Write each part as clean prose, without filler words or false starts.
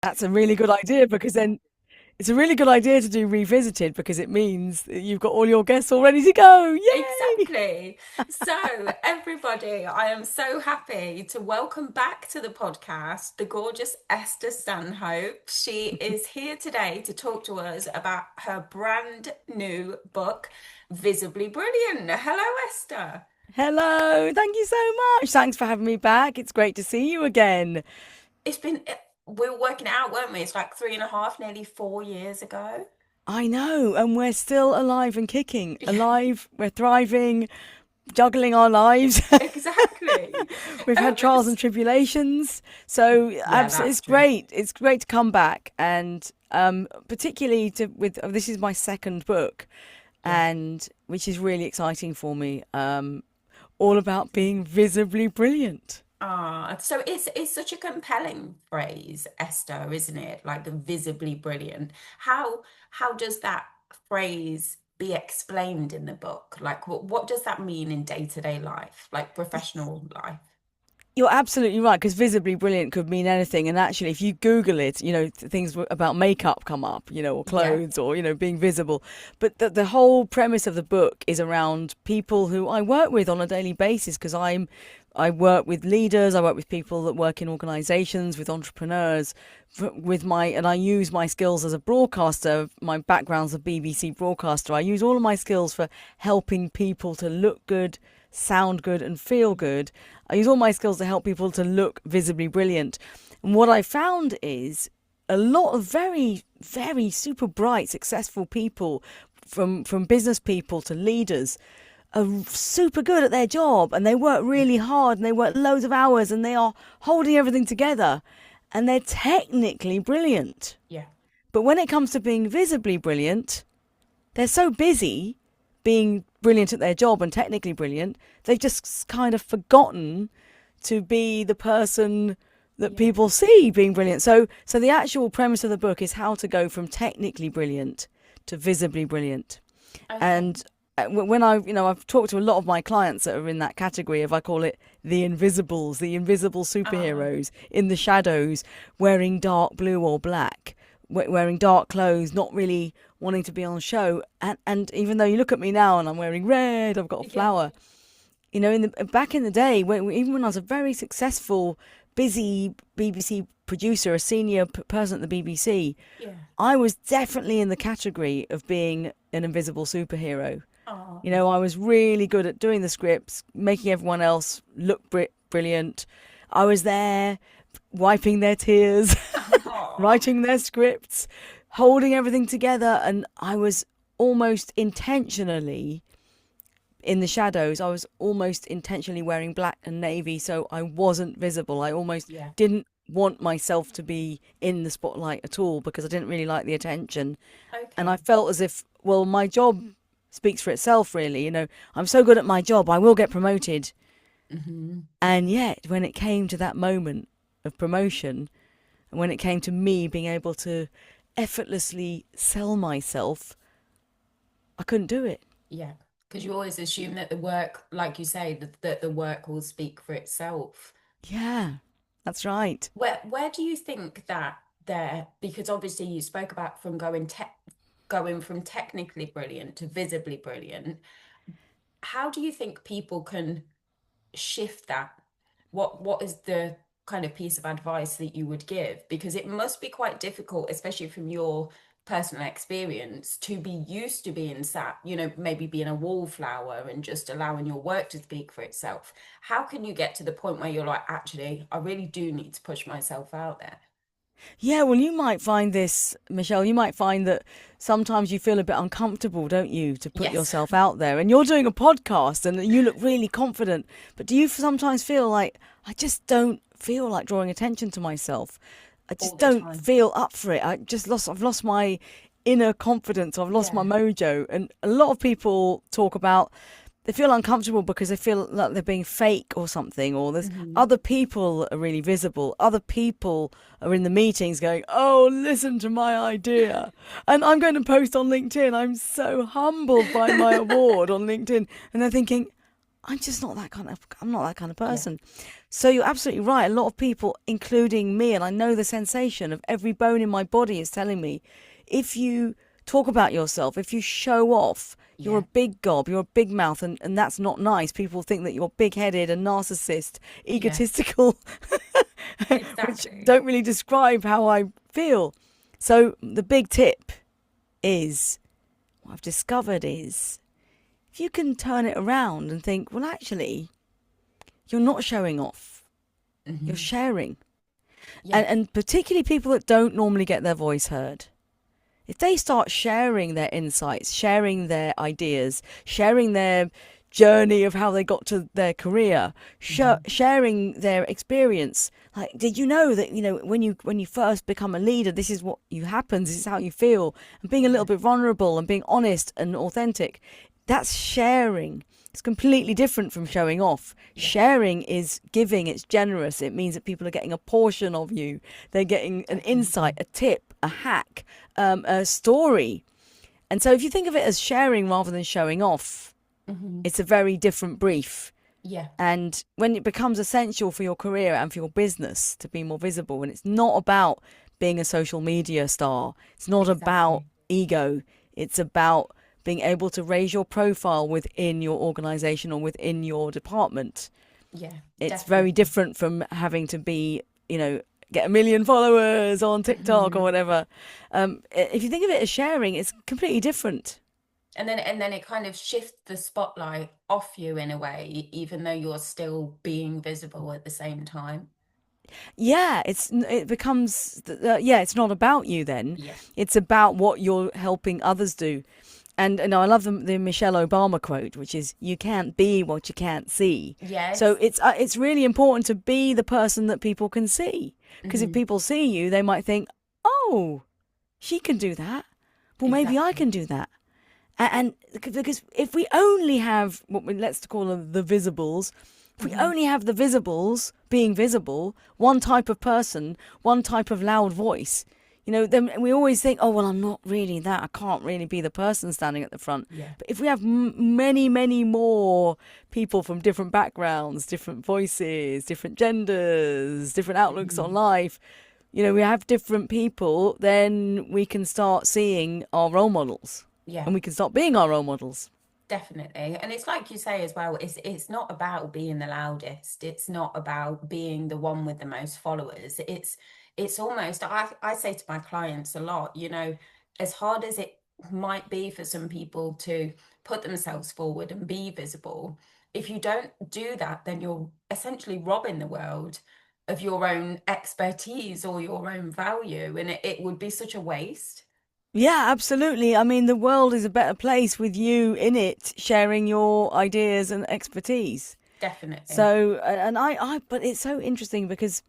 That's a really good idea because then it's a really good idea to do revisited because it means that you've got all your guests all ready to go. Yay! Exactly. So, everybody, I am so happy to welcome back to the podcast the gorgeous Esther Stanhope. She is here today to talk to us about her brand new book, Visibly Brilliant. Hello, Esther. Hello, thank you so much. Thanks for having me back. It's great to see you again. It's been, we were working it out, weren't we? It's like 3.5, nearly 4 years ago. I know, and we're still alive and kicking. Alive, we're thriving, juggling our lives. Exactly. We've had trials and It's, tribulations, so yeah, that's it's true. great. It's great to come back, and particularly to with this is my second book, Yeah. and which is really exciting for me. All about being visibly brilliant. Ah, so it's such a compelling phrase, Esther, isn't it? Like visibly brilliant. How does that phrase be explained in the book? Like what does that mean in day-to-day life, like professional life? You're absolutely right, because visibly brilliant could mean anything. And actually, if you Google it, things about makeup come up, or Yeah, clothes or, being visible. But the whole premise of the book is around people who I work with on a daily basis because I work with leaders, I work with people that work in organizations, with entrepreneurs, and I use my skills as a broadcaster. My background's a BBC broadcaster. I use all of my skills for helping people to look good, sound good, and feel good. I use all my skills to help people to look visibly brilliant. And what I found is a lot of very, very super bright, successful people, from business people to leaders, are super good at their job and they work really hard and they work loads of hours and they are holding everything together and they're technically brilliant. yeah, But when it comes to being visibly brilliant, they're so busy being brilliant at their job and technically brilliant, they've just kind of forgotten to be the person that yeah. people see being brilliant. So the actual premise of the book is how to go from technically brilliant to visibly brilliant. Okay. And when I've talked to a lot of my clients that are in that category of, I call it the invisibles, the invisible Ah, superheroes in the shadows, wearing dark blue or black, wearing dark clothes, not really wanting to be on show. And even though you look at me now and I'm wearing red, I've got a yeah, flower, in the back in the day, even when I was a very successful, busy BBC producer, a senior person at the BBC, yeah. I was definitely in the category of being an invisible superhero. Ah, I was really good at doing the scripts, making everyone else look brilliant. I was there wiping their tears, ah, writing their scripts, holding everything together. And I was almost intentionally in the shadows. I was almost intentionally wearing black and navy so I wasn't visible. I almost yeah. didn't want myself to be in the spotlight at all because I didn't really like the attention. And I Okay. felt as if, well, my job speaks for itself, really. I'm so good at my job, I will get promoted. Hmm. And yet, when it came to that moment of promotion, and when it came to me being able to effortlessly sell myself, I couldn't do it. Yeah. Because you always assume that the work, like you say, that the work will speak for itself. Yeah, that's right. Where do you think that there, because obviously you spoke about from going from technically brilliant to visibly brilliant, how do you think people can shift that? What is the kind of piece of advice that you would give? Because it must be quite difficult, especially from your personal experience, to be used to being sat, maybe being a wallflower and just allowing your work to speak for itself. How can you get to the point where you're like, actually, I really do need to push myself out there? Yeah, well, you might find this, Michelle, you might find that sometimes you feel a bit uncomfortable, don't you, to put Yes. yourself out there. And you're doing a podcast and you look really confident. But do you sometimes feel like, I just don't feel like drawing attention to myself? I All just the don't time. feel up for it. I've lost my inner confidence. I've lost my Yeah. mojo. And a lot of people talk about they feel uncomfortable because they feel like they're being fake or something, or there's Hmm. other people that are really visible. Other people are in the meetings going, "Oh, listen to my idea," and I'm going to post on LinkedIn. I'm so humbled by my award on LinkedIn, and they're thinking, I'm not that kind of Yeah. person." So you're absolutely right. A lot of people, including me, and I know the sensation of every bone in my body is telling me, if you talk about yourself, if you show off, you're a Yeah, big gob, you're a big mouth, and that's not nice. People think that you're big-headed, a narcissist, yeah, egotistical, which exactly. don't really describe how I feel. So the big tip is, what I've discovered is, if you can turn it around and think, well, actually, you're not showing off, you're Hmm. sharing. Yeah, And particularly people that don't normally get their voice heard. If they start sharing their insights, sharing their ideas, sharing their journey of how they got to their career, hmm, sharing their experience, like, did you know that, when you first become a leader, this is what you happens, this is how you feel, and being a little yeah, bit vulnerable and being honest and authentic, that's sharing. It's completely different from showing off. yeah, Sharing is giving, it's generous. It means that people are getting a portion of you. They're getting an insight, definitely. a tip, a hack, a story. And so if you think of it as sharing rather than showing off, Hmm. it's a very different brief. Yeah, And when it becomes essential for your career and for your business to be more visible, and it's not about being a social media star, it's not about exactly. ego, it's about being able to raise your profile within your organization or within your department. Yeah, It's very definitely. different from having to be, get a million followers on TikTok or Hmm. whatever. If you think of it as sharing, it's completely different. And then it kind of shifts the spotlight off you in a way, even though you're still being visible at the same time. Yeah, it becomes yeah, it's not about you then. Yeah. It's about what you're helping others do. And I love the Michelle Obama quote, which is, "You can't be what you can't see." So Yes. it's really important to be the person that people can see, because if Hmm. people see you, they might think, "Oh, she can do that. Well, maybe I Exactly. can do that." And because if we only have let's call them the visibles, if we Hmm. only have the visibles being visible, one type of person, one type of loud voice, then we always think, oh, well, I'm not really that. I can't really be the person standing at the front. Yeah. But if we have many, many more people from different backgrounds, different voices, different genders, different outlooks on Hmm. life, we have different people, then we can start seeing our role models Yeah. and we can start being our role models. Definitely. And it's like you say as well, it's not about being the loudest. It's not about being the one with the most followers. It's almost I say to my clients a lot, as hard as it might be for some people to put themselves forward and be visible, if you don't do that, then you're essentially robbing the world of your own expertise or your own value. And it would be such a waste. Yeah, absolutely. I mean, the world is a better place with you in it, sharing your ideas and expertise. Definitely. So, but it's so interesting because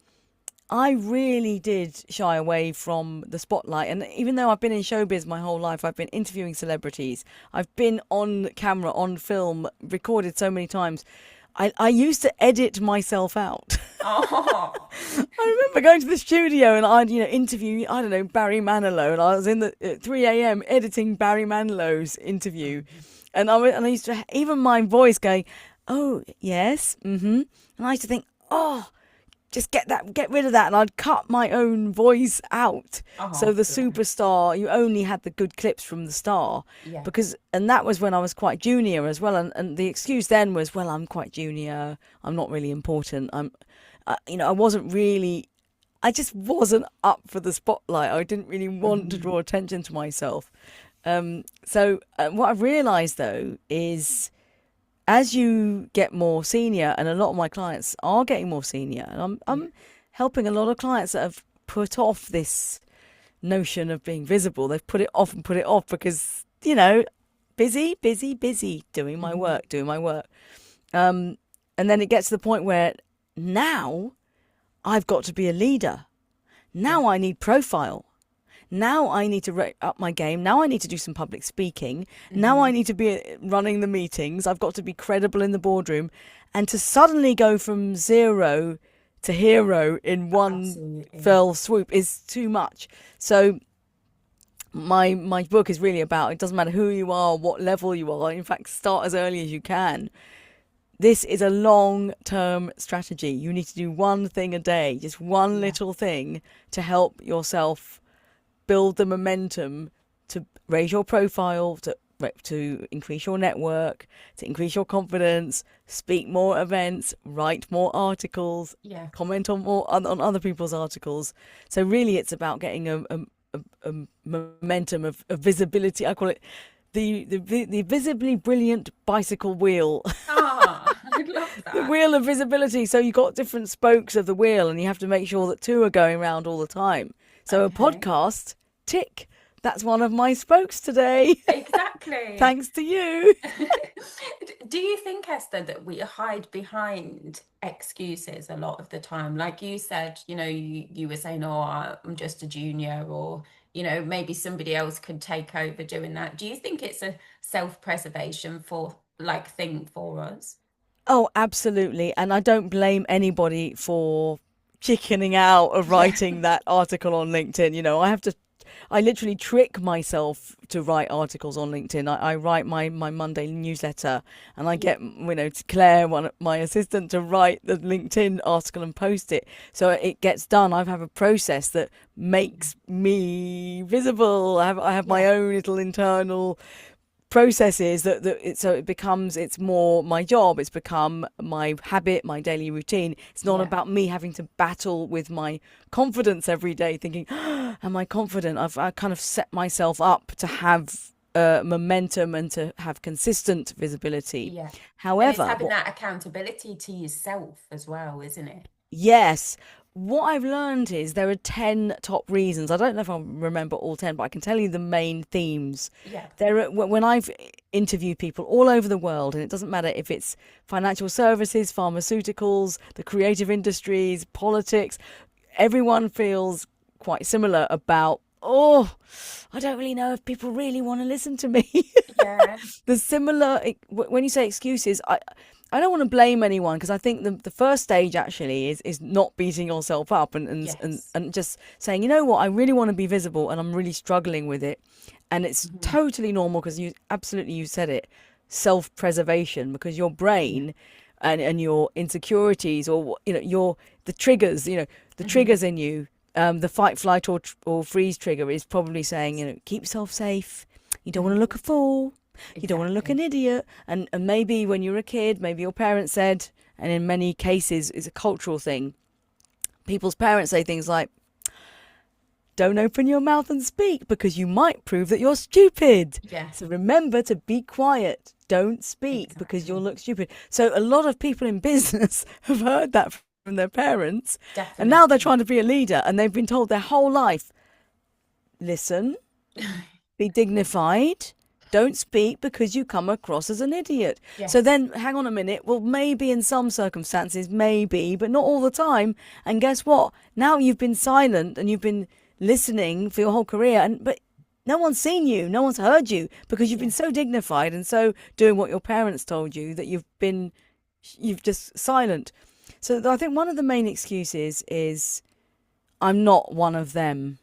I really did shy away from the spotlight. And even though I've been in showbiz my whole life, I've been interviewing celebrities, I've been on camera, on film, recorded so many times. I used to edit myself out. Oh. I remember going to the studio and I'd, interview, I don't know, Barry Manilow, and I was in the at 3 a.m. editing Barry Manilow's interview. And I used to, even my voice going, oh, yes, mm-hmm. And I used to think, oh, just get rid of that. And I'd cut my own voice out. So Oh, the bless. superstar, you only had the good clips from the star. Yeah. And that was when I was quite junior as well. And the excuse then was, well, I'm quite junior. I'm not really important. I wasn't really, I just wasn't up for the spotlight. I didn't really want to Mhm. draw attention to myself. So what I've realised though is, as you get more senior, and a lot of my clients are getting more senior, and Yeah. I'm helping a lot of clients that have put off this notion of being visible. They've put it off and put it off because, busy, busy, busy, doing my Mhm. work, doing my work. And then it gets to the point where now I've got to be a leader. Yeah. Now I need profile. Now I need to up my game. Now I need to do some public speaking. Now I Mhm. need to be running the meetings. I've got to be credible in the boardroom. And to suddenly go from zero to hero in one Absolutely. fell swoop is too much. So my book is really about, it doesn't matter who you are, what level you are. In fact, start as early as you can. this is a long-term strategy. You need to do one thing a day, just one little thing to help yourself build the momentum to raise your profile, to increase your network, to increase your confidence, speak more events, write more articles, comment on on other people's articles. So really, it's about getting a momentum of visibility. I call it the visibly brilliant bicycle wheel. Ah, I love The that. wheel of visibility. So you've got different spokes of the wheel, and you have to make sure that two are going round all the time. So a Okay. podcast, tick. That's one of my spokes today. Exactly. Thanks to you. Do you think, Esther, that we hide behind excuses a lot of the time? Like you said, you were saying, oh, I'm just a junior, or, maybe somebody else could take over doing that. Do you think it's a self-preservation thing for us? Oh, absolutely. And I don't blame anybody for chickening out of Yeah. writing that article on LinkedIn. I literally trick myself to write articles on LinkedIn. I write my Monday newsletter, and I Yeah. get, Claire, my assistant, to write the LinkedIn article and post it. So it gets done. I have a process that makes me visible. I have my Yeah. own little internal processes so it's more my job. It's become my habit, my daily routine. It's not Yeah. about me having to battle with my confidence every day, thinking, am I confident? I kind of set myself up to have momentum and to have consistent visibility. Yeah. And it's However, having that accountability to yourself as well, isn't it? yes. What I've learned is there are 10 top reasons. I don't know if I remember all 10, but I can tell you the main themes. Yeah. When I've interviewed people all over the world, and it doesn't matter if it's financial services, pharmaceuticals, the creative industries, politics, everyone feels quite similar about, oh, I don't really know if people really want to listen to me. Yeah. The similar, when you say excuses, I don't want to blame anyone, because I think the first stage actually is not beating yourself up, Yes. and just saying, you know what, I really want to be visible and I'm really struggling with it. And it's Mhm. totally normal, because you said it, self-preservation, because your Yeah. brain and your insecurities, or the triggers, the Mhm. triggers in you, the fight, flight, or freeze trigger is probably saying, keep yourself safe. You don't want to Mhm. look a fool. You don't want to look Exactly. an idiot. And maybe when you were a kid, maybe your parents said, and in many cases it's a cultural thing, people's parents say things like, don't open your mouth and speak because you might prove that you're stupid. Yeah. So remember to be quiet. Don't speak because you'll Exactly. look stupid. So a lot of people in business have heard that from their parents, and now they're Definitely. trying to be a leader, and they've been told their whole life, listen, be dignified. Don't speak because you come across as an idiot. So Yes. then, hang on a minute. Well, maybe in some circumstances, maybe, but not all the time. And guess what? Now you've been silent and you've been listening for your whole career, but no one's seen you, no one's heard you, because you've been Yeah. so dignified and so doing what your parents told you that you've just silent. So I think one of the main excuses is, I'm not one of them.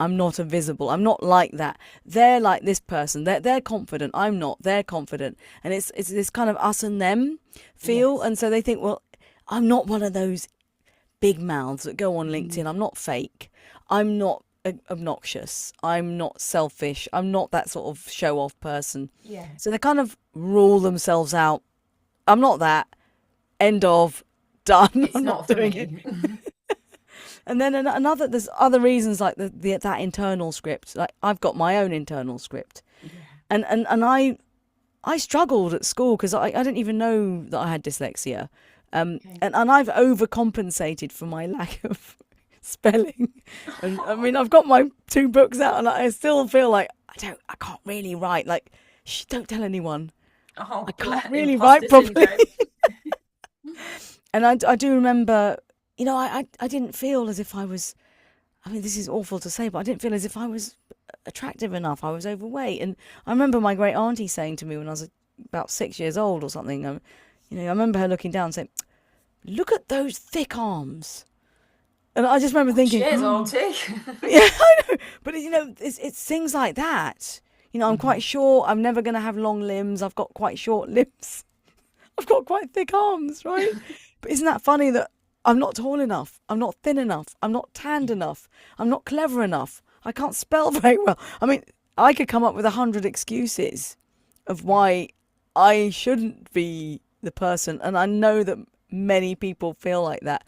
I'm not invisible. I'm not like that. They're like this person. They're confident. I'm not. They're confident. And it's this kind of us and them feel. Yes. And so they think, well, I'm not one of those big mouths that go on LinkedIn. Mhm. I'm not fake. I'm not obnoxious. I'm not selfish. I'm not that sort of show off person. Yeah. So they kind of rule themselves out. I'm not that. End of. Done. It's I'm not not for doing it. me. And then there's other reasons, like that internal script. Like I've got my own internal script, Yeah. and I struggled at school because I didn't even know that I had dyslexia, Okay. and I've overcompensated for my lack of spelling. And I mean, I've got my two books out, and I still feel like I can't really write. Like, shh, don't tell anyone. I Oh, can't really write imposter properly. syndrome. And I do remember, I didn't feel as if I was. I mean, this is awful to say, but I didn't feel as if I was attractive enough. I was overweight. And I remember my great auntie saying to me when I was about 6 years old or something, I remember her looking down and saying, look at those thick arms. And I just remember thinking, Cheers, oh, auntie. yeah, I know. But, it's things like that. I'm Mhm. quite short. I'm never going to have long limbs. I've got quite short limbs. I've got quite thick arms, right? But isn't that funny that I'm not tall enough, I'm not thin enough, I'm not tanned Yeah. enough, I'm not clever enough, I can't spell very well. I mean, I could come up with 100 excuses of Yeah. why I shouldn't be the person, and I know that many people feel like that.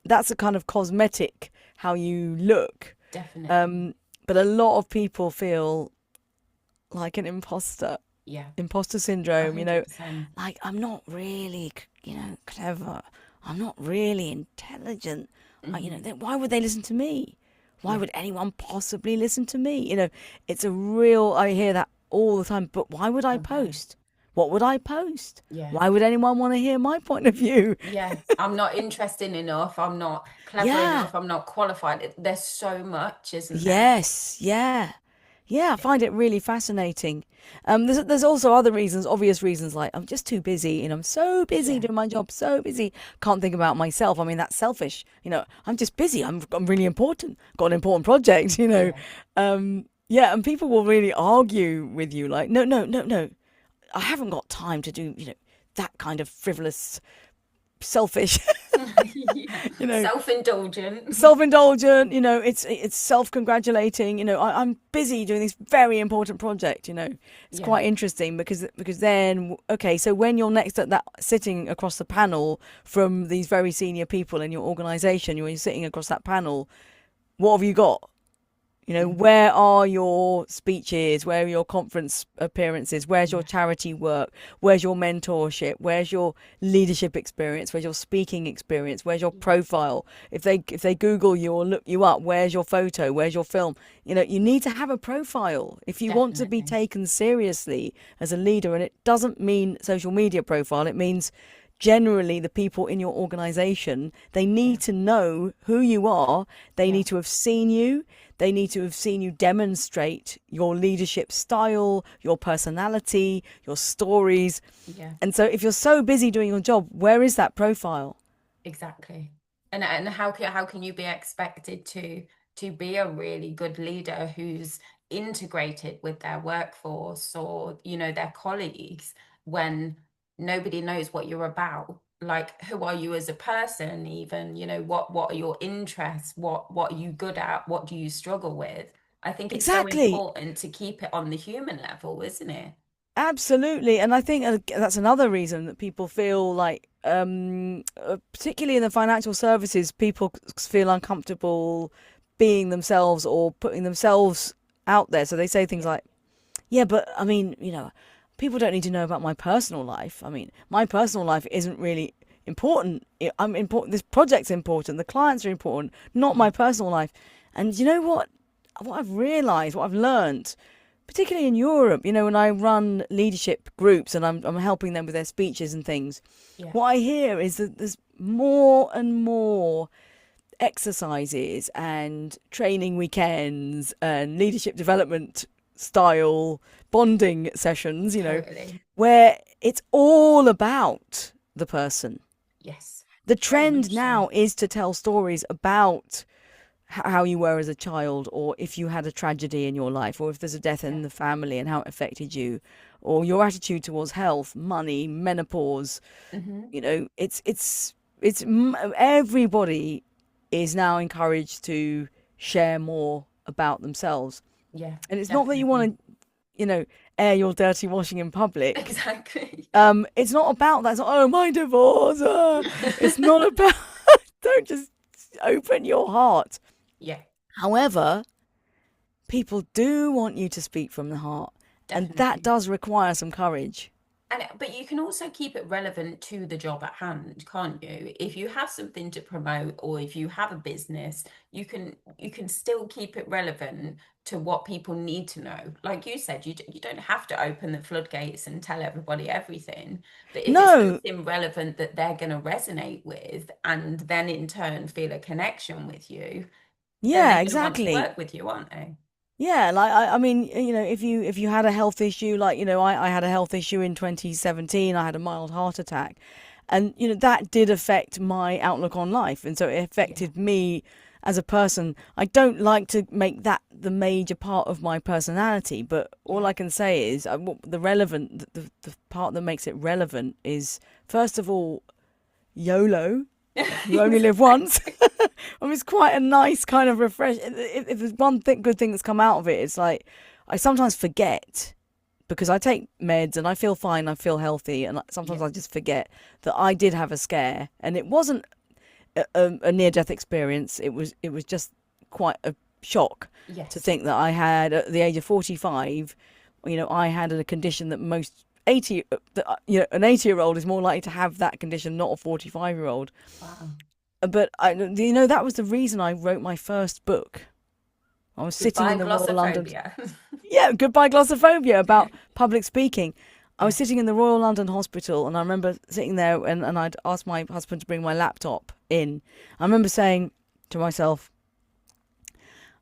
That's a kind of cosmetic how you look, Definitely. um, but a lot of people feel like an imposter, Yeah. imposter A syndrome. hundred percent. Like I'm not really, clever. I'm not really intelligent. Mm-hmm. Then why would they listen to me? Why Yeah. would anyone possibly listen to me? It's a real. I hear that all the time. But why would I Okay. post? What would I post? Yeah. Why would anyone want to hear my point of view? Yeah. I'm not interesting enough. I'm not clever Yeah. enough. I'm not qualified. There's so much, isn't there? Yes. Yeah. Yeah, I Yeah. find it really fascinating. There's also other reasons, obvious reasons, like I'm just too busy. I'm so busy Yeah. doing my job, so busy, can't think about myself. I mean, that's selfish. I'm just busy. I'm really important. Got an important project. Yeah. Yeah, and people will really argue with you, like, no, no, no, no, I haven't got time to do, that kind of frivolous, selfish, Yeah. you know, Self-indulgent. self-indulgent. It's self-congratulating. I'm busy doing this very important project. It's Yeah. quite interesting because then, okay, so when you're next at that, sitting across the panel from these very senior people in your organization, you're sitting across that panel, what have you got? Mhm. Where are your speeches? Where are your conference appearances? Where's your Yeah. charity work? Where's your mentorship? Where's your leadership experience? Where's your speaking experience? Where's your profile? If they Google you or look you up, where's your photo? Where's your film? You need to have a profile if you want to be Definitely. taken seriously as a leader. And it doesn't mean social media profile. It means generally the people in your organization, they Yeah. need to know who you are. They Yeah. need to have seen you. They need to have seen you demonstrate your leadership style, your personality, your stories. Yeah. And so if you're so busy doing your job, where is that profile? Exactly. And how can you be expected to be a really good leader who's integrated with their workforce or their colleagues when nobody knows what you're about? Like, who are you as a person even? What are your interests? What are you good at? What do you struggle with? I think it's so Exactly. important to keep it on the human level, isn't it? Absolutely. And I think that's another reason that people feel like, particularly in the financial services, people feel uncomfortable being themselves or putting themselves out there. So they say things Yeah. like, yeah, but I mean, people don't need to know about my personal life. I mean, my personal life isn't really important. I'm important. This project's important. The clients are important, not Yeah. my personal life. And you know what? What I've realized, what I've learned, particularly in Europe, when I run leadership groups and I'm helping them with their speeches and things, Yeah. what I hear is that there's more and more exercises and training weekends and leadership development style bonding sessions, Totally. where it's all about the person. Yes. The Very trend much so. now is to tell stories about how you were as a child, or if you had a tragedy in your life, or if there's a death Yeah. in the family and how it affected you, or your attitude towards health, money, menopause. Hmm. Everybody is now encouraged to share more about themselves. Yeah, And it's not that you definitely. want to, air your dirty washing in public. Exactly. It's not about that. It's not, oh, my divorce. It's not about, don't just open your heart. Yeah, However, people do want you to speak from the heart, and that definitely. does require some courage. But you can also keep it relevant to the job at hand, can't you? If you have something to promote or if you have a business, you can still keep it relevant to what people need to know. Like you said, you don't have to open the floodgates and tell everybody everything, but if it's No, something relevant that they're going to resonate with and then in turn feel a connection with you, then they're yeah, going to want to exactly. work with you, aren't they? Yeah, like I mean, if you had a health issue, like I had a health issue in 2017. I had a mild heart attack, and that did affect my outlook on life, and so it Yeah. affected me as a person, I don't like to make that the major part of my personality. But all Yeah. I can say is the part that makes it relevant is, first of all, YOLO. You only live once. Exactly. I mean, it's quite a nice kind of refresh. If there's one good thing that's come out of it, it's like I sometimes forget because I take meds and I feel fine, I feel healthy, and sometimes Yeah. I just forget that I did have a scare, and it wasn't a near death experience. It was just quite a shock to Yes. think that I had at the age of 45. I had a condition that most 80 an 80-year-old is more likely to have that condition, not a 45-year-old. Wow. But that was the reason I wrote my first book. I was sitting Goodbye, in the Royal London. glossophobia. Yeah, goodbye glossophobia, about public speaking. I was Yeah. sitting in the Royal London Hospital, and I remember sitting there, and I'd asked my husband to bring my laptop in. I remember saying to myself,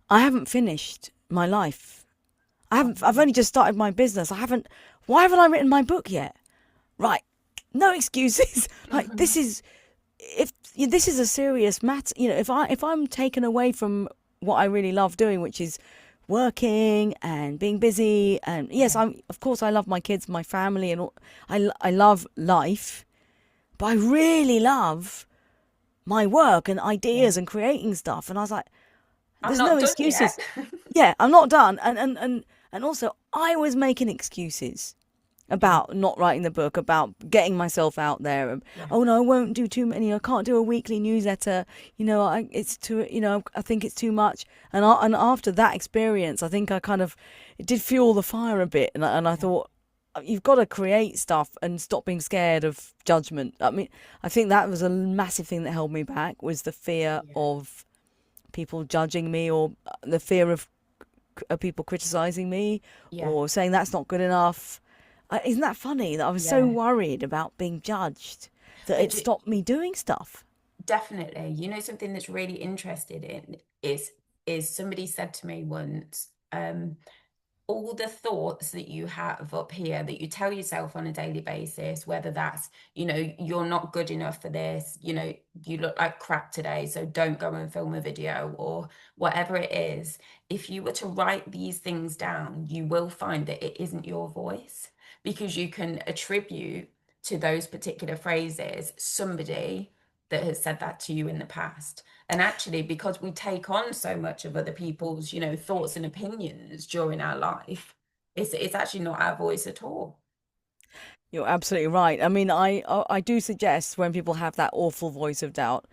I haven't finished my life. I've only just started my business. Why haven't I written my book yet? Right. No excuses. Like, Mhm. if this is a serious matter, if I'm taken away from what I really love doing, which is working and being busy, and yes, Yeah. of course I love my kids, my family, and all, I love life, but I really love my work and Yeah. ideas and creating stuff. And I was like, I'm there's no not done yet. excuses. Yeah, I'm not done. And also I was making excuses Yeah. about not writing the book, about getting myself out there. Yeah. Oh no, I won't do too many. I can't do a weekly newsletter. It's too. I think it's too much. And after that experience, I think it did fuel the fire a bit. And I Yeah. thought, you've got to create stuff and stop being scared of judgment. I mean, I think that was a massive thing that held me back, was the fear Yeah. of people judging me, or the fear of people criticizing me, Yeah. or saying that's not good enough. Isn't that funny that I was so Yeah. worried about being judged that it It stopped me doing stuff? definitely, something that's really interested in is somebody said to me once, all the thoughts that you have up here that you tell yourself on a daily basis, whether that's, you're not good enough for this, you look like crap today, so don't go and film a video, or whatever it is, if you were to write these things down, you will find that it isn't your voice, because you can attribute to those particular phrases somebody that has said that to you in the past. And actually, because we take on so much of other people's, thoughts and opinions during our life, it's actually not our voice at all. You're absolutely right. I mean, I do suggest, when people have that awful voice of doubt,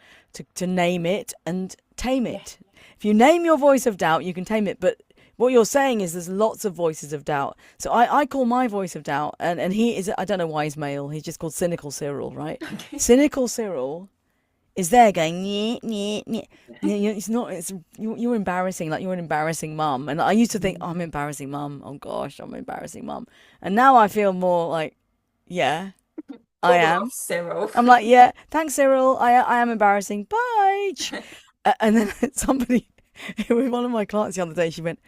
to name it and tame Yeah. it. If you name your voice of doubt, you can tame it. But what you're saying is there's lots of voices of doubt. So I call my voice of doubt, and he is, I don't know why he's male. He's just called Cynical Cyril, right? Okay. Cynical Cyril is there going, yeah, yeah, yeah. It's not, you're embarrassing, like you're an embarrassing mum. And I used to think, oh, I'm an embarrassing mum. Oh gosh, I'm an embarrassing mum. And now I feel more like, yeah, I Bugger off, am. Cyril. I'm like, yeah, thanks, Cyril. I am embarrassing. Bye. And then somebody, it was one of my clients the other day, she went,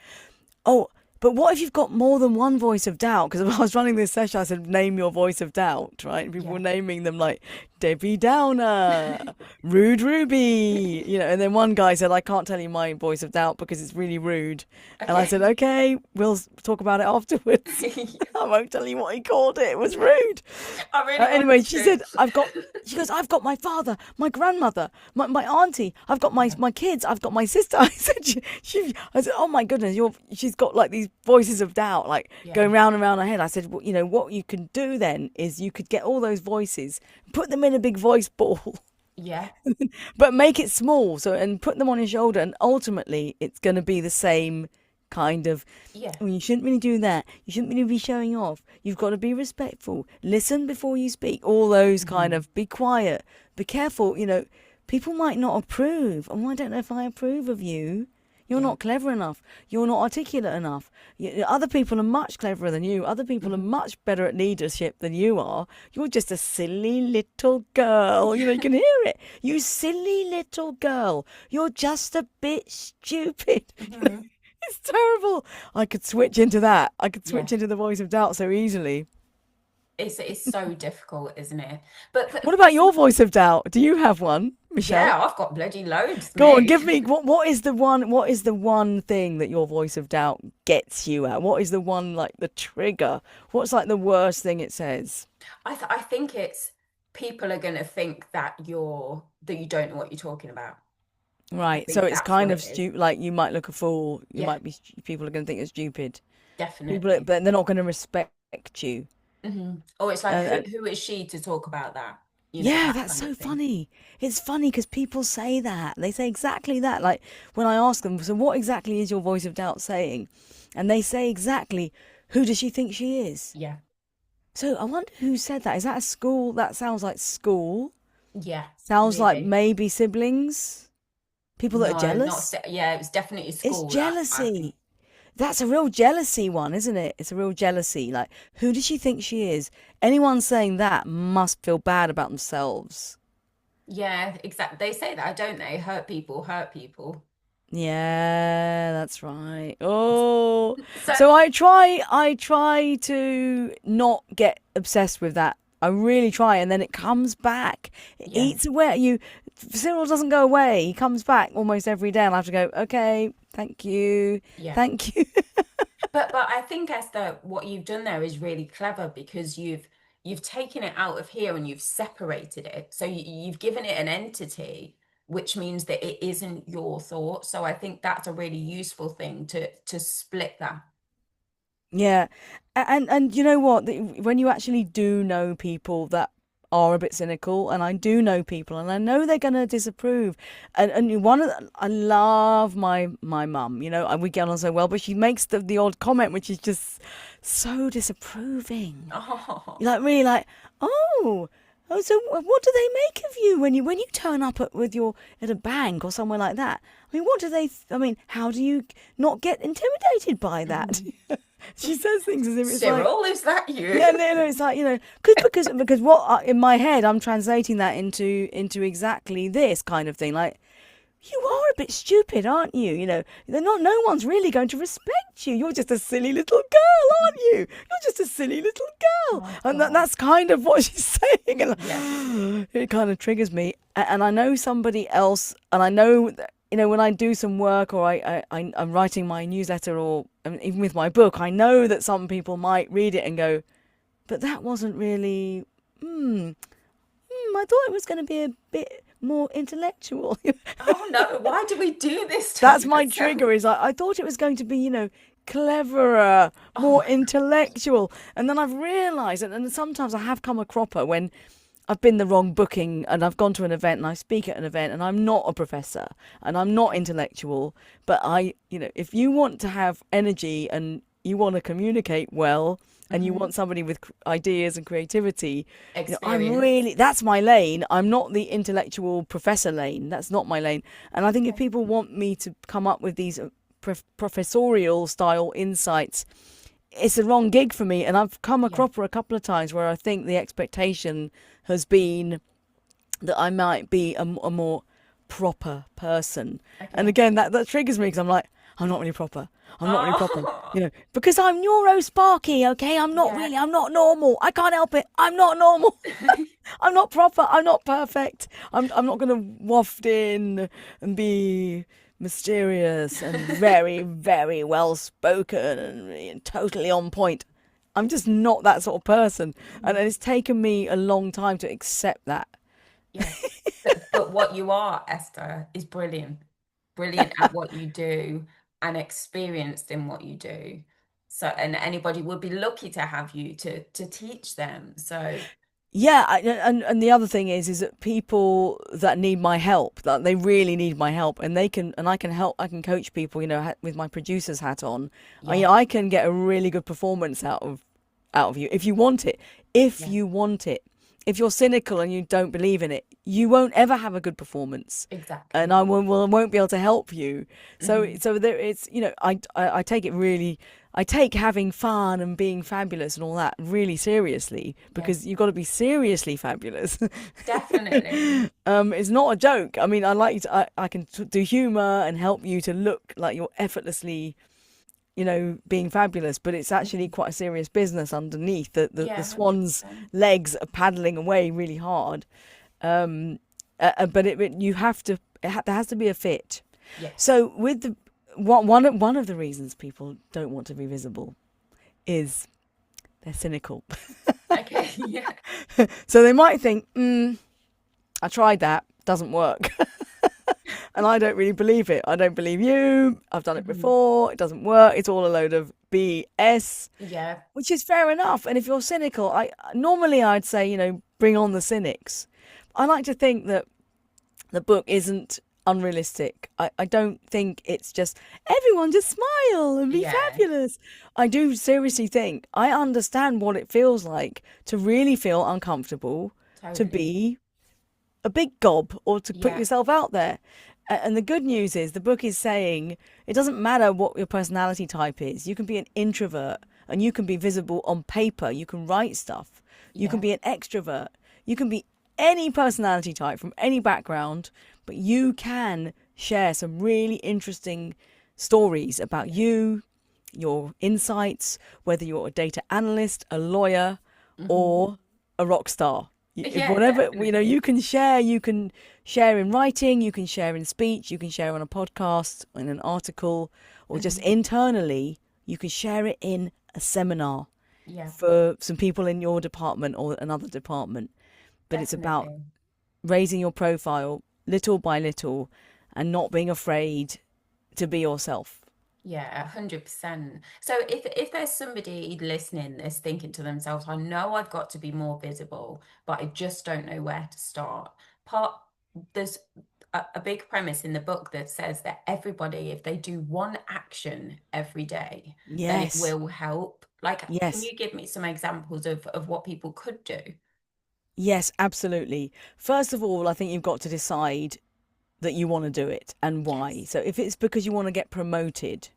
oh, but what if you've got more than one voice of doubt? Because I was running this session, I said, name your voice of doubt, right? People Yeah. were naming them like Debbie Downer, Rude Ruby, and then one guy said, I can't tell you my voice of doubt because it's really rude. And I said, Okay. okay, we'll talk about it afterwards. I won't tell you what he called it. It was rude. I really want Anyway, you she to. said, she goes, I've got my father, my grandmother, my auntie, I've got my kids, I've got my sister. I said, oh my goodness, she's got like these voices of doubt, like going Yeah. round and round her head. I said, well, what you can do then is you could get all those voices, put them in a big voice ball, Yeah. but make it small. And put them on your shoulder. And ultimately, it's going to be the same kind of, Yeah. well, you shouldn't really do that. You shouldn't really be showing off. You've got to be respectful. Listen before you speak. All those kind Mhm. of, be quiet, be careful. People might not approve. Oh, I don't know if I approve of you. You're Yeah. not clever enough. You're not articulate enough. Other people are much cleverer than you. Other people are Mhm. much better at leadership than you are. You're just a silly little girl. You Yeah. can hear it. You silly little girl. You're just a bit stupid. Mhm. It's terrible. I could switch into that. I could Yeah. switch into the voice of doubt so easily. It's so difficult, isn't it? What For about your some, voice of doubt? Do you have one, Michelle? yeah, I've got bloody loads, Go on, me. give me what is the one thing that your voice of doubt gets you at? What is the one like the trigger? What's like the worst thing it says? I think it's people are gonna think that you don't know what you're talking about. I Right. So think it's that's kind what of it is. stupid. Like you might look a fool. You Yeah, might be. People are going to think you're stupid. definitely. But they're not going to respect you. Or it's like And who is she to talk about that? yeah, That that's kind of so thing. funny. It's funny because people say that. They say exactly that. Like when I ask them, so what exactly is your voice of doubt saying? And they say exactly, who does she think she is? Yeah. So I wonder who said that. Is that a school? That sounds like school. Yeah, Sounds like maybe. maybe siblings. People that are No, not jealous. yeah, it was definitely It's school. I think. jealousy. That's a real jealousy one, isn't it? It's a real jealousy. Like, who does she think she is? Anyone saying that must feel bad about themselves. Yeah, exactly. They say that, don't they? Hurt people. Yeah, that's right. Oh, So, so I try to not get obsessed with that. I really try, and then it comes back. It yeah, eats away at you. Cyril doesn't go away. He comes back almost every day, and I have to go, okay, yeah. thank you. But I think, Esther, what you've done there is really clever because you've taken it out of here and you've separated it. So you've given it an entity, which means that it isn't your thought. So I think that's a really useful thing to split that. Yeah, and you know what? When you actually do know people that are a bit cynical, and I do know people, and I know they're going to disapprove, and I love my mum. You know, we get on so well, but she makes the odd comment which is just so disapproving. Oh, You're like really like, oh, oh, so what do they make of you when you turn up with your at a bank or somewhere like that? I mean, what do they? I mean, how do you not get intimidated by that? mhm. She says things as if it's like, Cyril, is that you? yeah, no, no, it's like because what in my head I'm translating that into exactly this kind of thing, like. You are a bit stupid, aren't you? You know, they're not. No one's really going to respect you. You're just a silly little girl, aren't you? You're just a silly little girl, Oh and God. that's kind of what she's saying. Yeah. And it kind of triggers me. And I know somebody else, and I know that, when I do some work or I'm writing my newsletter or even with my book, I know that some people might read it and go, "But that wasn't really. Hmm, I thought it was going to be a bit more intellectual." Oh no, why do we do this to That's my ourselves? trigger. Is I thought it was going to be, cleverer, Oh more my gosh. intellectual, and then I've realised, and sometimes I have come a cropper when I've been the wrong booking, and I've gone to an event and I speak at an event, and I'm not a professor and I'm not intellectual, but if you want to have energy and you want to communicate well. And you Hmm. want somebody with ideas and creativity, Experience. that's my lane. I'm not the intellectual professor lane. That's not my lane. And I think if Okay. people want me to come up with these professorial style insights, it's the wrong gig for me. And I've come a Yeah. cropper a couple of times where I think the expectation has been that I might be a more proper person. And Okay. again, that triggers me because I'm like, I'm not really proper. I'm not really proper. Oh, Because I'm neurosparky, okay? yeah. I'm not normal. I can't help it. I'm not normal. I'm not proper. I'm not perfect. I'm not going to waft in and be mysterious and very, very well spoken and totally on point. I'm just not that sort of person. And Yeah. it's taken me a long time to accept that. Yeah. But what you are, Esther, is brilliant. Brilliant at what you do and experienced in what you do. So, and anybody would be lucky to have you to teach them. So, Yeah, and the other thing is that people that need my help, that they really need my help, and I can help, I can coach people, with my producer's hat on. yeah, I can get a really good performance out of you if you want it. If yeah, you want it, if you're cynical and you don't believe in it, you won't ever have a good performance, and exactly. I won't be able to help you. So Hmm. so there, it's I take it really. I take having fun and being fabulous and all that really seriously Yeah, because you've got to be seriously fabulous. definitely. It's not a joke. I mean, I can do humor and help you to look like you're effortlessly, being fabulous, but it's actually quite a serious business underneath. The Yeah, swan's 100%. legs are paddling away really hard. Um, but you have to, there has to be a fit. Yes. So with one of the reasons people don't want to be visible is they're cynical. Okay. Yeah. So they might think, I tried that, doesn't work. And I don't really believe it. I don't believe you. I've done it Hmm. before. It doesn't work. It's all a load of BS, Yeah. which is fair enough. And if you're cynical, I'd say, bring on the cynics. I like to think that the book isn't unrealistic. I don't think it's just everyone just smile and be Yeah. fabulous. I do seriously think I understand what it feels like to really feel uncomfortable, to Totally. be a big gob or to put Yeah. yourself out there. And the good news is the book is saying it doesn't matter what your personality type is. You can be an introvert and you can be visible on paper. You can write stuff. You can Yeah. be an extrovert. You can be any personality type from any background, but you can share some really interesting stories about Yeah. you, your insights, whether you're a data analyst, a lawyer, Hmm. or a rock star. Yeah, Whatever, definitely. you can share in writing, you can share in speech, you can share on a podcast, in an article, or just Hmm. internally, you can share it in a seminar Yeah, for some people in your department or another department. But it's about definitely. raising your profile little by little and not being afraid to be yourself. Yeah, 100%. So if there's somebody listening that's thinking to themselves, I know I've got to be more visible, but I just don't know where to start. Part There's a big premise in the book that says that everybody, if they do one action every day, then it Yes, will help. Like, can yes, you give me some examples of what people could do? yes, absolutely. First of all, I think you've got to decide that you want to do it and why. Yes. So if it's because you want to get promoted,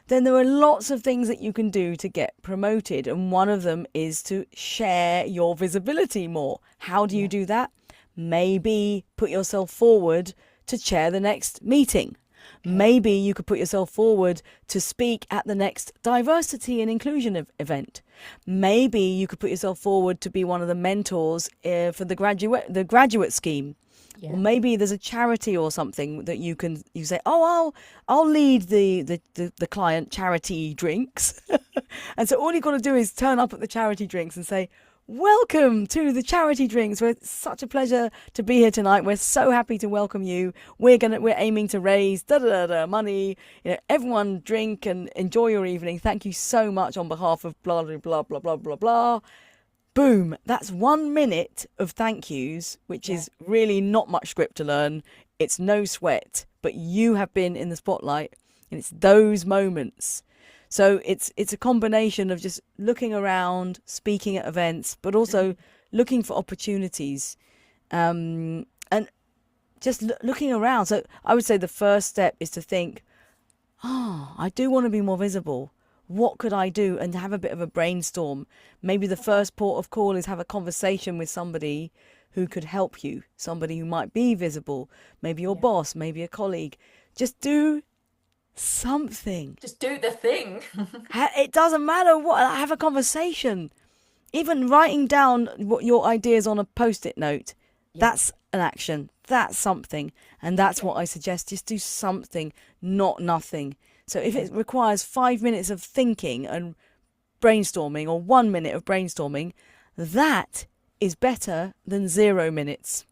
then there are lots of things that you can do to get promoted. And one of them is to share your visibility more. How do you Yeah. do that? Maybe put yourself forward to chair the next meeting. Okay. Maybe you could put yourself forward to speak at the next diversity and inclusion event. Maybe you could put yourself forward to be one of the mentors for the graduate scheme. Or Yeah. maybe there's a charity or something that you say, oh, I'll lead the client charity drinks. And so all you've got to do is turn up at the charity drinks and say, welcome to the charity drinks. It's such a pleasure to be here tonight. We're so happy to welcome you. We're aiming to raise money. Everyone drink and enjoy your evening. Thank you so much on behalf of blah blah blah blah blah blah blah. Boom, that's 1 minute of thank yous, which Yeah. is really not much script to learn. It's no sweat, but you have been in the spotlight, and it's those moments. So it's a combination of just looking around, speaking at events, but also Mhm. looking for opportunities, and just looking around. So I would say the first step is to think, oh, I do want to be more visible. What could I do? And have a bit of a brainstorm. Maybe the Okay. first port of call is have a conversation with somebody who could help you, somebody who might be visible, maybe your Yeah. boss, maybe a colleague. Just do something. Just do the thing. It doesn't matter what, have a conversation. Even writing down what your ideas on a post-it note, Yeah. that's an action. That's something. And that's Okay. what I suggest. Just do something, not nothing. So if Yeah. it requires 5 minutes of thinking and brainstorming or 1 minute of brainstorming, that is better than 0 minutes.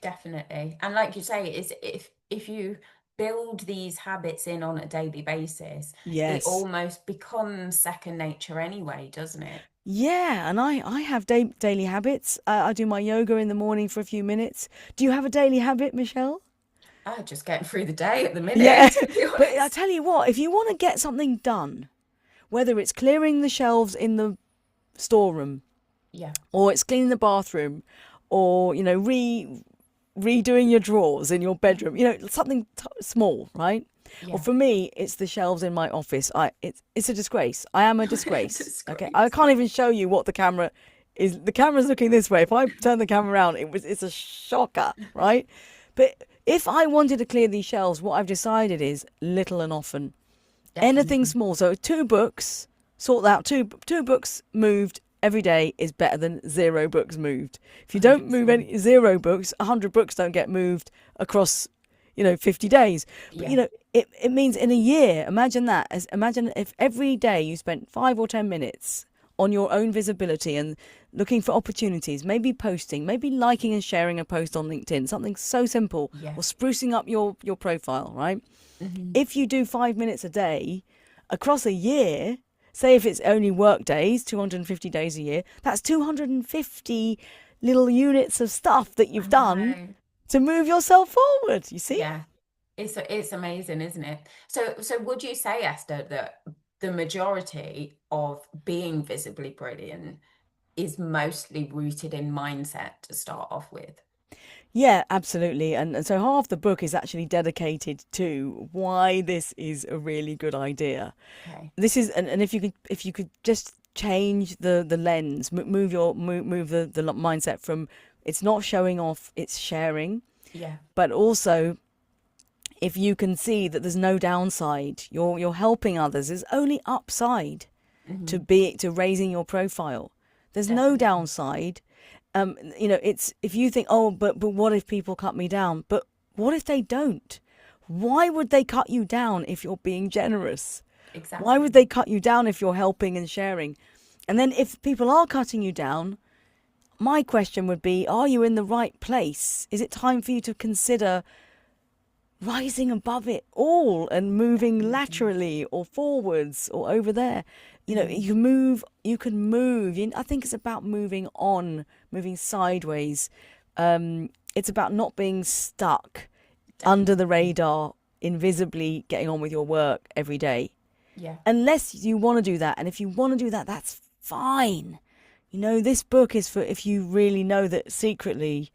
Definitely. And like you say, is if you build these habits in on a daily basis, it Yes. almost becomes second nature anyway, doesn't it? Yeah, and I have daily habits. I do my yoga in the morning for a few minutes. Do you have a daily habit, Michelle? Just getting through the day at the Yeah, minute, to be but I honest. tell you what, if you want to get something done, whether it's clearing the shelves in the storeroom, Yeah. or it's cleaning the bathroom, or redoing your drawers in your bedroom, something small, right? Or Yeah. for me, it's the shelves in my office. It's a disgrace. I am a disgrace. Okay, I Disgrace. can't even show you what the camera is. The camera's looking this way. If I turn the camera around, it's a shocker, right? But if I wanted to clear these shelves, what I've decided is little and often. Anything definitely. small. So 2 books, sort out two books moved every day is better than 0 books moved. If you don't move 100%. any 0 books, 100 books don't get moved across, 50 days. But Yeah. it means in a year, imagine that. Imagine if every day you spent 5 or 10 minutes on your own visibility and looking for opportunities, maybe posting, maybe liking and sharing a post on LinkedIn, something so simple, Yeah. or sprucing up your profile, right? Hmm. If you do 5 minutes a day across a year, say if it's only work days, 250 days a year, that's 250 little units of stuff that I you've done know. to move yourself forward, you see? Yeah. It's amazing, isn't it? So would you say, Esther, that the majority of being visibly brilliant is mostly rooted in mindset to start off with? Yeah, absolutely. And so half the book is actually dedicated to why this is a really good idea. Okay. This is, and if you could just change the lens, move the mindset from it's not showing off, it's sharing, Yeah. but also if you can see that there's no downside, you're helping others, there's only upside Hmm. to raising your profile. There's no Definitely. downside. It's if you think, oh, but what if people cut me down? But what if they don't? Why would they cut you down if you're being generous? Why would Exactly. they cut you down if you're helping and sharing? And then if people are cutting you down, my question would be, are you in the right place? Is it time for you to consider rising above it all and moving Definitely. laterally or forwards or over there? Hmm. You can move. I think it's about moving on, moving sideways. It's about not being stuck under the Definitely. radar, invisibly getting on with your work every day. Yeah. Unless you want to do that. And if you want to do that, that's fine. This book is for if you really know that secretly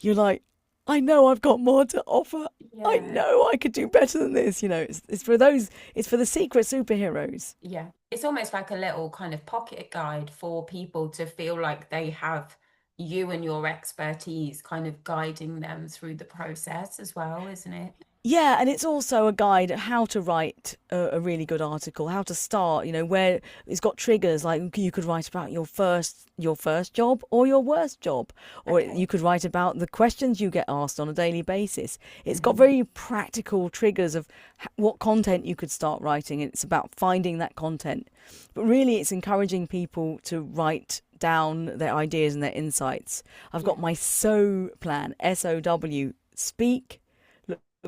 you're like, I know I've got more to offer. I Yeah. know I could do better than this. It's for those, it's for the secret superheroes. Yeah. It's almost like a little kind of pocket guide for people to feel like they have you and your expertise kind of guiding them through the process as well, isn't it? Yeah, and it's also a guide how to write a really good article, how to start, where it's got triggers like you could write about your first job or your worst job, or you Okay. could write about the questions you get asked on a daily basis. It's got Hmm. very practical triggers of what content you could start writing. It's about finding that content. But really it's encouraging people to write down their ideas and their insights. I've got Yeah. my SOW plan, SOW, speak,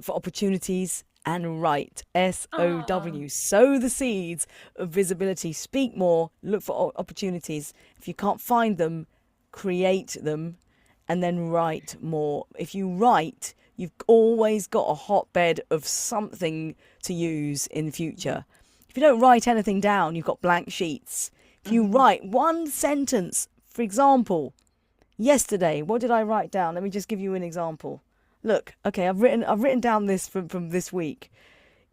for opportunities and write. Oh, SOW. Sow the seeds of visibility. Speak more. Look for opportunities. If you can't find them, create them and then write more. If you write, you've always got a hotbed of something to use in yeah. future. If you don't write anything down, you've got blank sheets. If you Hmm. write one sentence, for example, yesterday, what did I write down? Let me just give you an example. Look, okay, I've written down this from this week.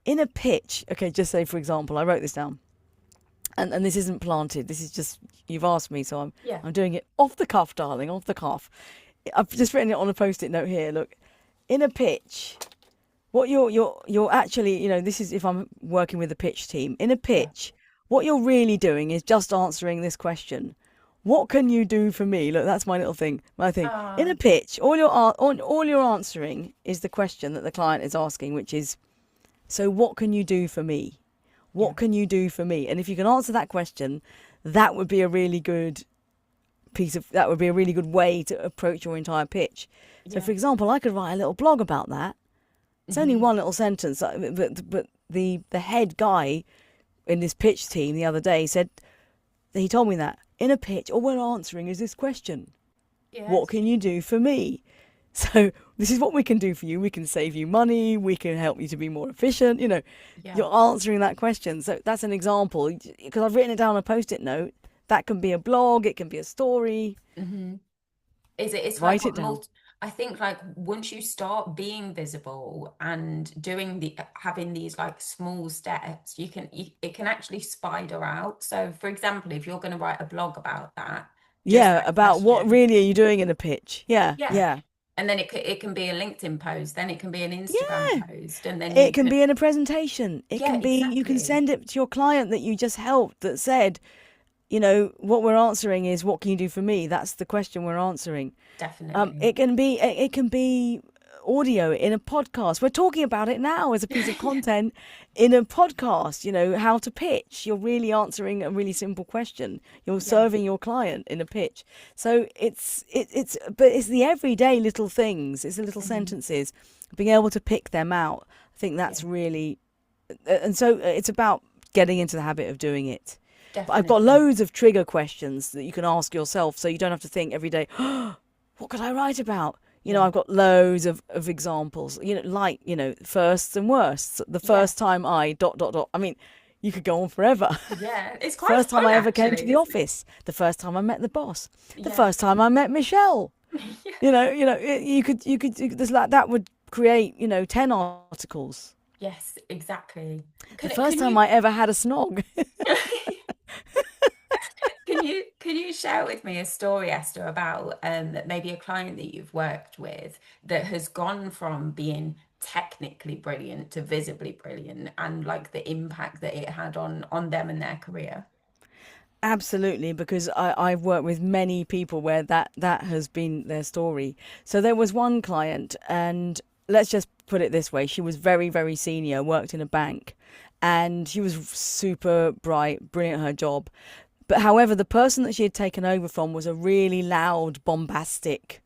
In a pitch, okay, just say for example, I wrote this down. And this isn't planted. This is just you've asked me, so I'm Yeah. I'm doing it off the cuff, darling, off the cuff. I've just written it on a post-it note here. Look, in a pitch, what you're actually, this is if I'm working with a pitch team. In a Yeah. pitch, what you're really doing is just answering this question. What can you do for me? Look, that's my little thing. My thing. In a Oh, pitch, all you're answering is the question that the client is asking, which is, so what can you do for me? yeah. What can you do for me? And if you can answer that question, that would be a really good that would be a really good way to approach your entire pitch. So for Yeah. example, I could write a little blog about that. It's only Hmm. one little sentence, but the head guy in this pitch team the other day said he told me that in a pitch, all we're answering is this question: what Yes. can you do for me? So this is what we can do for you. We can save you money. We can help you to be more efficient. Yeah. You're answering that question. So that's an example because I've written it down on a post-it note. That can be a blog. It can be a story. Hmm. It's like Write it down. I think like once you start being visible and doing having these like small steps, it can actually spider out. So for example, if you're going to write a blog about that, just Yeah, that about what question. really are you doing in a pitch? Yeah, Yeah. yeah. And then it can be a LinkedIn post, then it can be an Instagram Yeah. post, and then It you can can, be in a presentation. It yeah, can be, you can exactly. send it to your client that you just helped that said, what we're answering is, what can you do for me? That's the question we're answering. Definitely. It can be audio in a podcast. We're talking about it now as a piece of content in a podcast. How to pitch. You're really answering a really simple question. You're Yeah. serving your client in a pitch. So but it's the everyday little things. It's the little Mhm. sentences, being able to pick them out. I think Yeah, that's really, and so it's about getting into the habit of doing it. But I've got definitely. loads of trigger questions that you can ask yourself, so you don't have to think every day, what could I write about? Yeah. I've got loads of examples, firsts and worsts. The Yeah. first time I dot dot dot. I mean, you could go on forever. Yeah. It's quite First time fun I ever came to actually, the isn't it? office. The first time I met the boss. The Yeah. first time I met Michelle. Yeah. There's like that would create 10 articles. Yes, exactly. The Can first can time you I ever had a snog. can you share with me a story, Esther, about maybe a client that you've worked with that has gone from being technically brilliant to visibly brilliant, and like the impact that it had on them and their career? Absolutely, because I've worked with many people where that has been their story. So there was one client, and let's just put it this way: she was very, very senior, worked in a bank, and she was super bright, brilliant at her job. But however, the person that she had taken over from was a really loud, bombastic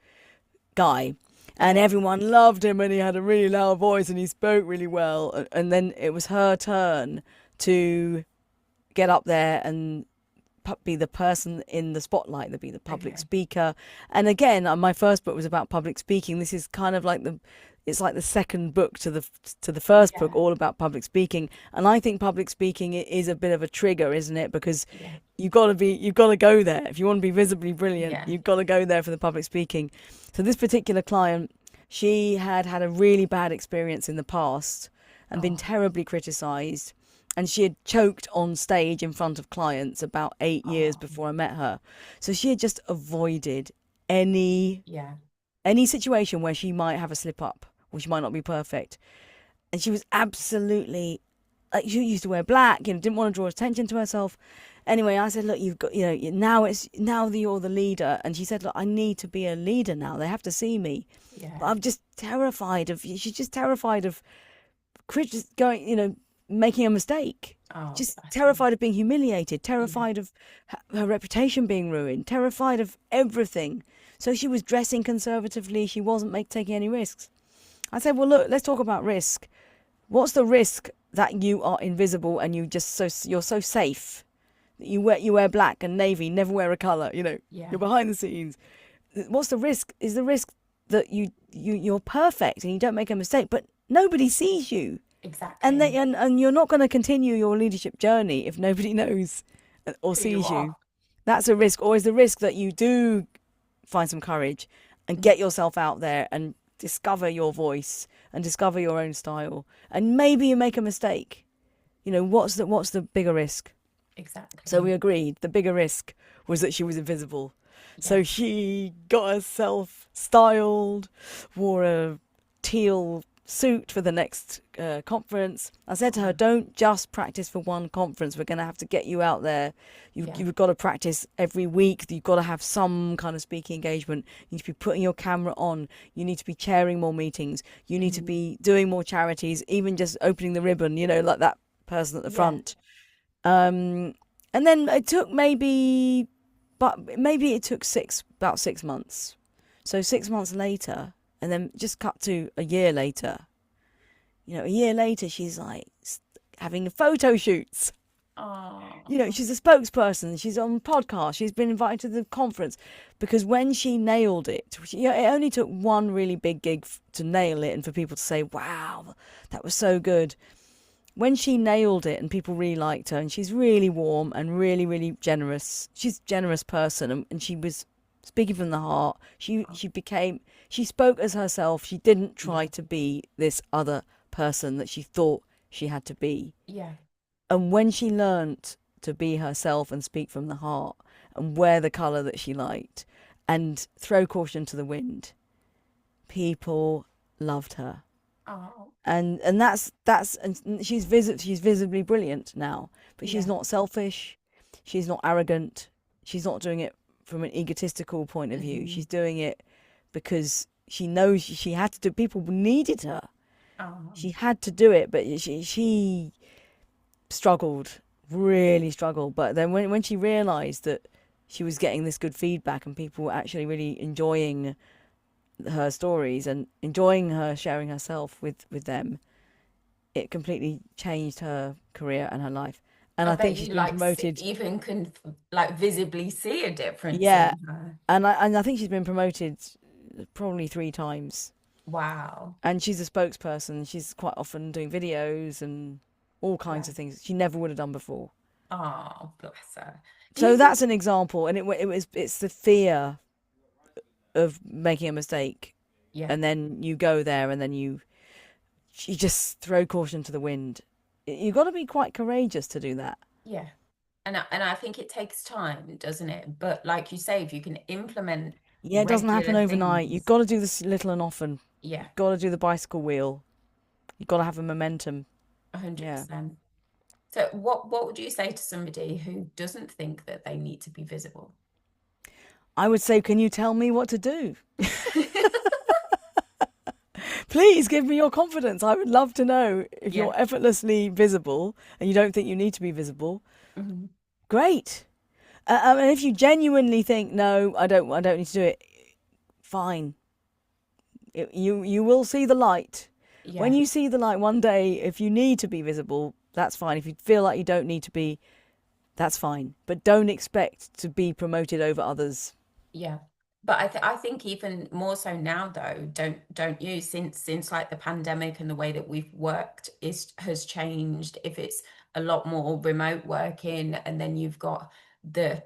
guy. And Yeah. everyone loved him, and he had a really loud voice, and he spoke really well. And then it was her turn to get up there and be the person in the spotlight, to be the public Okay. speaker. And again, my first book was about public speaking. This is kind of like it's like the second book to the first book, Yeah. all about public speaking. And I think public speaking is a bit of a trigger, isn't it? Because Yeah. you've got to go there if you want to be visibly brilliant. Yeah. You've got to go there for the public speaking. So this particular client, she had had a really bad experience in the past and been Oh. terribly criticized, and she had choked on stage in front of clients about 8 years Oh. before I met her. So she had just avoided any Yeah. any situation where she might have a slip up or she might not be perfect. And she was absolutely, like, she used to wear black, didn't want to draw attention to herself. Anyway, I said, look, you've got, now that you're the leader. And she said, look, I need to be a leader now. They have to see me. But Yeah. I'm just terrified she's just terrified of going, making a mistake. Oh, Just bless her. terrified of being humiliated, Yeah. terrified of her reputation being ruined, terrified of everything. So she was dressing conservatively. She wasn't taking any risks. I said, well, look, let's talk about risk. What's the risk that you are invisible and you're so safe that you wear black and navy, never wear a color. Yeah. You're behind the scenes. What's the risk? Is the risk that you're perfect and you don't make a mistake, but nobody sees you, and Exactly. you're not going to continue your leadership journey if nobody knows or Who you sees you. are. That's a risk. Or is the risk that you do find some courage and Mm. get yourself out there and discover your voice and discover your own style, and maybe you make a mistake. What's the bigger risk? So we Exactly. agreed the bigger risk was that she was invisible. Yeah. So she got herself styled, wore a teal suit for the next conference. I said to her, Oh, don't just practice for one conference. We're going to have to get you out there. yeah. You've got to practice every week. You've got to have some kind of speaking engagement. You need to be putting your camera on. You need to be chairing more meetings. You need to Mhm. be doing more charities, even just opening the ribbon, like that person at the Yeah. front. Um, and then maybe it took about 6 months. So 6 months later, and then just cut to a year later. A year later, she's like having photo shoots. Oh, She's a spokesperson. She's on podcasts. She's been invited to the conference because when she nailed it, it only took one really big gig to nail it and for people to say, "Wow, that was so good." When she nailed it and people really liked her, and she's really warm and really, really generous. She's a generous person, and she was speaking from the heart. oh, She spoke as herself. She didn't try yeah. to be this other person that she thought she had to be. Yeah. And when she learnt to be herself and speak from the heart and wear the colour that she liked and throw caution to the wind, people loved her. Oh, And and she's visibly brilliant now, but she's yeah. not selfish, she's not arrogant, she's not doing it from an egotistical point of view. Hmm. She's doing it because she knows she had to do. People needed her. Oh, She had to do it, but she struggled, really struggled. But then when she realised that she was getting this good feedback and people were actually really enjoying her stories and enjoying her sharing herself with them, it completely changed her career and her life. And I I bet think she's you been like promoted. even can like visibly see a difference Yeah, in her. and I think she's been promoted probably 3 times. Wow. And she's a spokesperson. She's quite often doing videos and all kinds Yeah. of things she never would have done before. Oh, bless her. Do you So think? that's an example, and it's the fear of making a mistake, Yeah, and then you go there, and then you just throw caution to the wind. You've got to be quite courageous to do that. yeah. And I think it takes time, doesn't it? But like you say, if you can implement Yeah, it doesn't happen regular overnight. You've things, got to do this little and often. yeah, You've got to do the bicycle wheel. You've got to have a momentum. Yeah. 100%. So what would you say to somebody who doesn't think that they need to be visible? I would say, can you tell me what to do? Please give me your confidence. I would love to know if Yeah. you're effortlessly visible and you don't think you need to be visible. Mhm. Great. And if you genuinely think, no, I don't need to do it, fine. You will see the light. When Yeah. you see the light one day, if you need to be visible, that's fine. If you feel like you don't need to be, that's fine. But don't expect to be promoted over others. Yeah. But I think even more so now though, don't you, since like the pandemic and the way that we've worked is has changed. If it's a lot more remote working, and then you've got the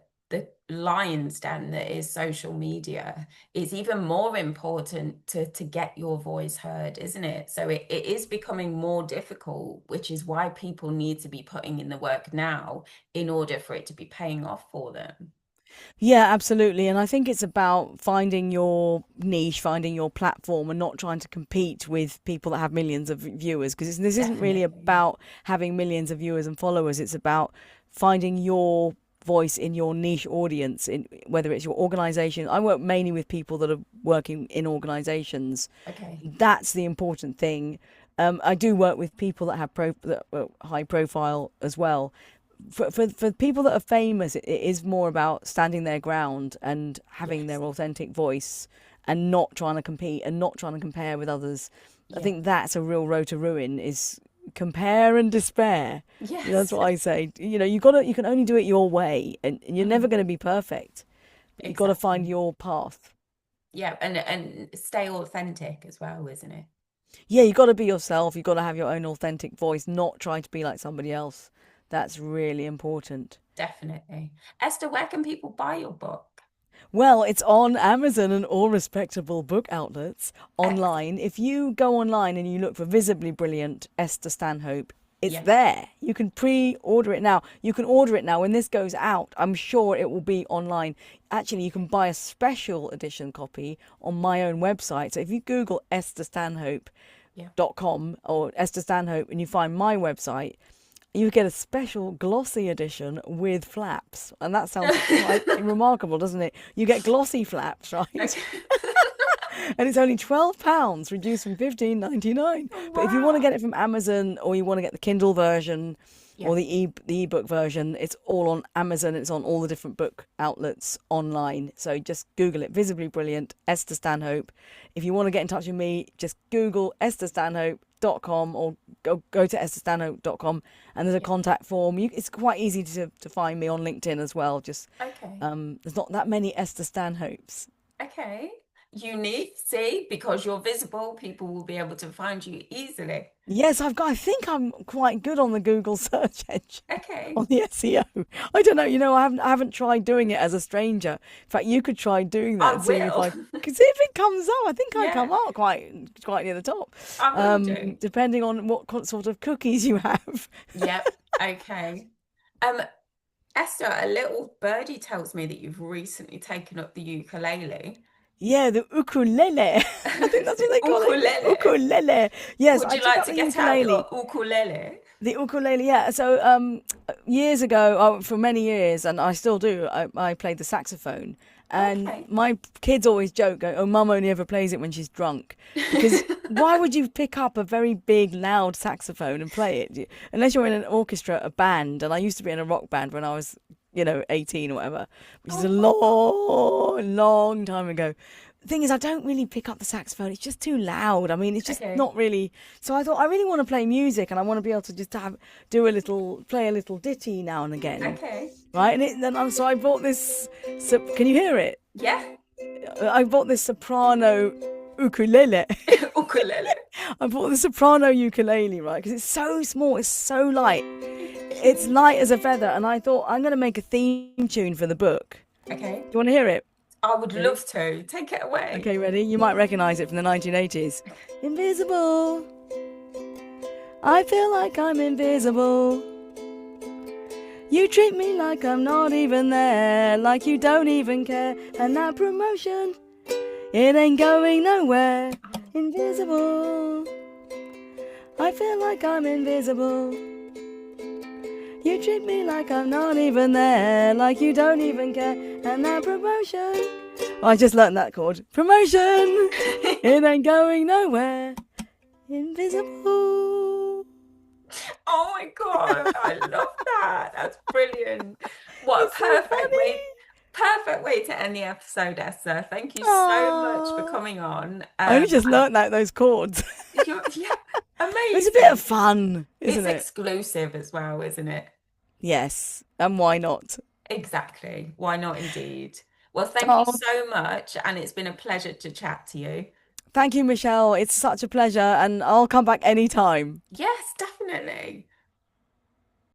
lion's den that is social media, it's even more important to get your voice heard, isn't it? So it is becoming more difficult, which is why people need to be putting in the work now in order for it to be paying off for them. Yeah, absolutely. And I think it's about finding your niche, finding your platform, and not trying to compete with people that have millions of viewers. Because this isn't really Definitely. about having millions of viewers and followers. It's about finding your voice in your niche audience, in whether it's your organization. I work mainly with people that are working in organizations. Okay. That's the important thing. I do work with people that have that are high profile as well. For people that are famous, it is more about standing their ground and having Yes. their authentic voice and not trying to compete and not trying to compare with others. I Yeah. think that's a real road to ruin, is compare and despair. That's Yes. what I say. You can only do it your way, and you're never Mhm. going to be perfect. But you've got to find Exactly. your path. Yeah, and stay authentic as well, isn't it? Yeah, you've got to be yourself. You've got to have your own authentic voice, not try to be like somebody else. That's really important. Definitely. Esther, where can people buy your book? Well, it's on Amazon and all respectable book outlets Excellent. online. If you go online and you look for Visibly Brilliant Esther Stanhope, it's Yeah. there. You can pre-order it now. You can order it now. When this goes out, I'm sure it will be online. Actually, you can buy a special edition copy on my own website. So if you Google Esther Stanhope, Yeah. com or Esther Stanhope and you find my website, you get a special glossy edition with flaps. And that sounds quite remarkable, doesn't it? You get glossy flaps, right? Okay. And it's only £12, reduced from 15.99. But if you want to get Wow. it from Amazon, or you want to get the Kindle version Yeah. or the ebook version, it's all on Amazon. It's on all the different book outlets online. So just Google it, Visibly Brilliant, Esther Stanhope. If you want to get in touch with me, just Google estherstanhope.com or go to estherstanhope.com, and there's a Yeah. contact form. It's quite easy to find me on LinkedIn as well. Just Okay. there's not that many Esther Stanhopes. Okay. Unique. See, because you're visible, people will be able to find you easily. Yes, I think I'm quite good on the Google search engine, Okay. on the SEO. I don't know. I haven't tried doing it as a stranger. In fact, you could try doing that I and seeing if will. I can see if it comes up. I think I Yeah, come out quite near the top, I will do. depending on what sort of cookies you have. Yep. Okay. Um, Esther, a little birdie tells me that you've recently taken up the ukulele. Yeah, the ukulele. I think that's what they call it. Ukulele. Ukulele. Yes, Would I you took like up to the get out your ukulele. ukulele? The ukulele, yeah. So years ago, for many years, and I still do, I played the saxophone. And Okay. my kids always joke, go, "Oh, mum only ever plays it when she's drunk." Because why would you pick up a very big, loud saxophone and play it? Unless you're in an orchestra, a band. And I used to be in a rock band when I was, 18 or whatever, which is a Oh, wow. long, long time ago. The thing is, I don't really pick up the saxophone. It's just too loud. I mean, it's just Okay. not really. So I thought I really want to play music, and I want to be able to just play a little ditty now and again, Okay. right? So I bought this. So can you hear it? Yeah. I bought this soprano ukulele. Ukulele. I bought the soprano ukulele, right? Because it's so small, it's so light. It's light as a feather, and I thought I'm going to make a theme tune for the book. Okay. Do you want to hear it? I would Ready? love to. Take it away. Okay, ready? You might recognize it from the 1980s. Invisible. I feel like I'm invisible. You treat me like I'm not even there, like you don't even care. And that promotion, it ain't going nowhere. Invisible. I feel like I'm invisible. You treat me like I'm not even there, like you don't even care. And that promotion. I just learnt that chord. Promotion. It ain't going nowhere. Invisible. Oh my God, I love that. That's brilliant. What a It's so funny. perfect way to end the episode, Esther. Thank you so much for Oh, coming on. I only just learnt that those chords. Yeah, It's a bit of amazing. fun, isn't It's it? exclusive as well, isn't it? Yes, and why not? Exactly. Why not indeed? Well, thank you Oh, so much, and it's been a pleasure to chat to you. thank you, Michelle. It's such a pleasure, and I'll come back anytime. Yes, definitely.